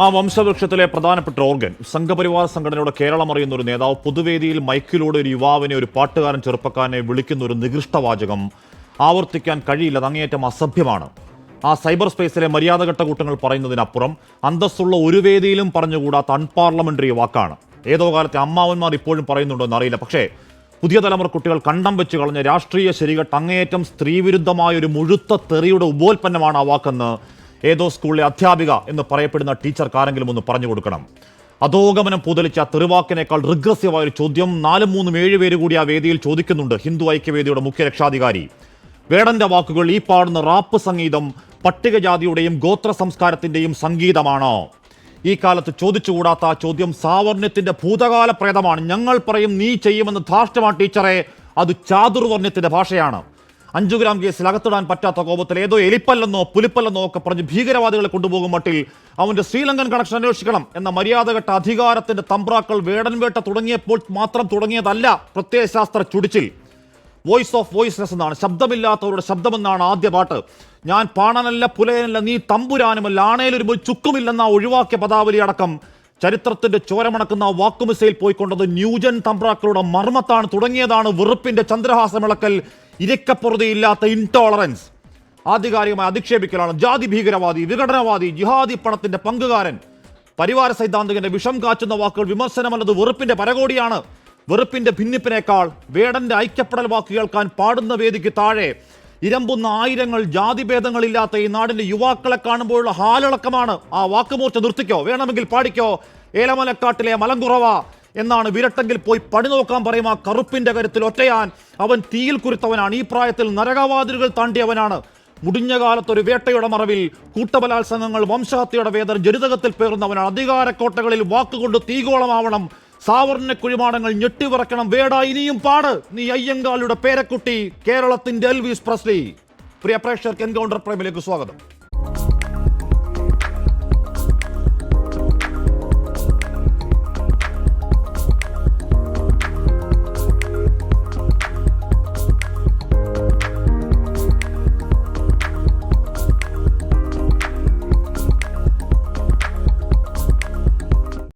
ആ വംശവൃക്ഷത്തിലെ പ്രധാനപ്പെട്ട ഓർഗൻ സംഘപരിവാർ സംഘടനയുടെ കേരളം അറിയുന്ന ഒരു നേതാവ് പൊതുവേദിയിൽ മൈക്കിലൂടെ ഒരു യുവാവിനെ, ഒരു പാട്ടുകാരൻ ചെറുപ്പക്കാരനെ വിളിക്കുന്ന ഒരു നികൃഷ്ടവാചകം ആവർത്തിക്കാൻ കഴിയില്ല. അത് അങ്ങേയറ്റം അസഭ്യമാണ്. ആ സൈബർ സ്പേസിലെ മര്യാദഘട്ട കൂട്ടങ്ങൾ പറയുന്നതിനപ്പുറം അന്തസ്സുള്ള ഒരു വേദിയിലും പറഞ്ഞുകൂടാത്ത അൺപാർലമെന്ററി വാക്കാണ്. ഏതോ കാലത്തെ അമ്മാവന്മാർ ഇപ്പോഴും പറയുന്നുണ്ടോ എന്നറിയില്ല. പക്ഷേ പുതിയ തലമുറ കുട്ടികൾ കണ്ടം വെച്ച് കളഞ്ഞ രാഷ്ട്രീയ ശരികെട്ട് അങ്ങേയറ്റം സ്ത്രീവിരുദ്ധമായ ഒരു മുഴുത്ത തെറിയുടെ ഉപോൽപ്പന്നമാണ് ആ വാക്കെന്ന് ഏതോ സ്കൂളിലെ അധ്യാപിക എന്ന് പറയപ്പെടുന്ന ടീച്ചർക്ക് ആരെങ്കിലും ഒന്ന് പറഞ്ഞു കൊടുക്കണം. അധോഗമനം പൂതലിച്ച തെറിവാക്കിനേക്കാൾ റിഗ്രസീവായ ഒരു ചോദ്യം 4, 3, 7 പേര് കൂടി ആ വേദിയിൽ ചോദിക്കുന്നുണ്ട്. ഹിന്ദു ഐക്യവേദിയുടെ മുഖ്യ രക്ഷാധികാരി വേടന്റെ വാക്കുകൾ ഈ പാടുന്ന റാപ്പ് സംഗീതം പട്ടികജാതിയുടെയും ഗോത്ര സംസ്കാരത്തിന്റെയും സംഗീതമാണോ? ഈ കാലത്ത് ചോദിച്ചുകൂടാത്ത ആ ചോദ്യം സാവർണ്യത്തിന്റെ ഭൂതകാല പ്രേതമാണ്. ഞങ്ങൾ പറയും നീ ചെയ്യുമെന്ന് ധാർഷ്ട്യമാണ് ടീച്ചറെ. അത് ചാതുർവർണ്ണ്യത്തിന്റെ ഭാഷയാണ്. 5 ഗ്രാം കേസിൽ അകത്തിടാൻ പറ്റാത്ത കോപത്തിൽ ഏതോ എലിപ്പല്ലെന്നോ പുലിപ്പല്ലെന്നോ ഒക്കെ പറഞ്ഞ് ഭീകരവാദികളെ കൊണ്ടുപോകും മട്ടിൽ അവന്റെ ശ്രീലങ്കൻ കണക്ഷൻ അന്വേഷിക്കണം എന്ന മര്യാദഘട്ട അധികാരത്തിന്റെ തമ്പ്രാക്കൾ വേടൻ വേട്ട തുടങ്ങിയപ്പോൾ മാത്രം തുടങ്ങിയതല്ല. പ്രത്യയശാസ്ത്ര ചുടിച്ചിൽ വോയിസ് ഓഫ് വോയിസ്നെസ് എന്നാണ്, ശബ്ദമില്ലാത്തവരുടെ ശബ്ദമെന്നാണ് ആദ്യ പാട്ട്. ഞാൻ പാണനല്ല പുലയനല്ല നീ തമ്പുരാനുമല്ല ആണേലൊരു ചുക്കുമില്ലെന്ന ഒഴിവാക്കിയ പദാവലി അടക്കം ചരിത്രത്തിന്റെ ചോരമണക്കുന്ന വാക്കുമിസയിൽ പോയിക്കൊണ്ടത് ന്യൂജൻ തമ്പ്രാക്കളുടെ മർമ്മത്താണ്. തുടങ്ങിയതാണ് വെറുപ്പിന്റെ ചന്ദ്രഹാസമിളക്കൽ, ഇരക്കപ്പുറതയില്ലാത്ത ഇൻടോളറൻസ്. ആധികാരികമായി അധിക്ഷേപിക്കലാണ്. ജാതി ഭീകരവാദി, വിഘടനവാദി, ജിഹാദി പണത്തിന്റെ പങ്കുകാരൻ, പരിവാര സൈദ്ധാന്തികന്റെ വിഷം കാച്ചുന്ന വാക്കുകൾ വിമർശനമല്ലത് വെറുപ്പിന്റെ പരകോടിയാണ്. വെറുപ്പിന്റെ ഭിന്നിപ്പിനേക്കാൾ വേടന്റെ ഐക്യപ്പെടൽ വാക്ക് കേൾക്കാൻ പാടുന്ന വേദിക്ക് താഴെ ഇരമ്പുന്ന ആയിരങ്ങൾ ജാതിഭേദങ്ങളില്ലാത്ത ഈ നാടിന്റെ യുവാക്കളെ കാണുമ്പോഴുള്ള ഹാലിളക്കമാണ്. ആ വാക്കുമൂർച്ച നിർത്തിക്കോ, വേണമെങ്കിൽ പാടിക്കോ. ഏലമലക്കാട്ടിലെ മലങ്കുറവ എന്നാണ്, വിരട്ടെങ്കിൽ പോയി പണി നോക്കാൻ പറയും. ആ കറുപ്പിന്റെ കരുത്തിൽ ഒറ്റയാൻ അവൻ തീയിൽ കുരുത്തവനാണ്. ഈ പ്രായത്തിൽ നരകവാതിലുകൾ താണ്ടിയവനാണ്. മുടിഞ്ഞ കാലത്തൊരു വേട്ടയുടെ മറവിൽ കൂട്ടബലാത്സംഗങ്ങൾ വംശഹത്യയുടെ വേദന ജനിതകത്തിൽ പേറുന്നവനാണ്. അധികാരക്കോട്ടകളിൽ വാക്കുകൊണ്ട് തീകോളമാവണം. സാവർണ്ണ കുഴിമാടങ്ങൾ ഞെട്ടിവിറക്കണം. വേട ഇനിയും പാട്, നീ അയ്യങ്കാളിയുടെ പേരക്കുട്ടി, കേരളത്തിന്റെ എൽവിസ് പ്രസ്ലി. പ്രിയ പ്രേക്ഷകർക്ക് എൻകൗണ്ടർ പ്രൈമിലേക്ക് സ്വാഗതം.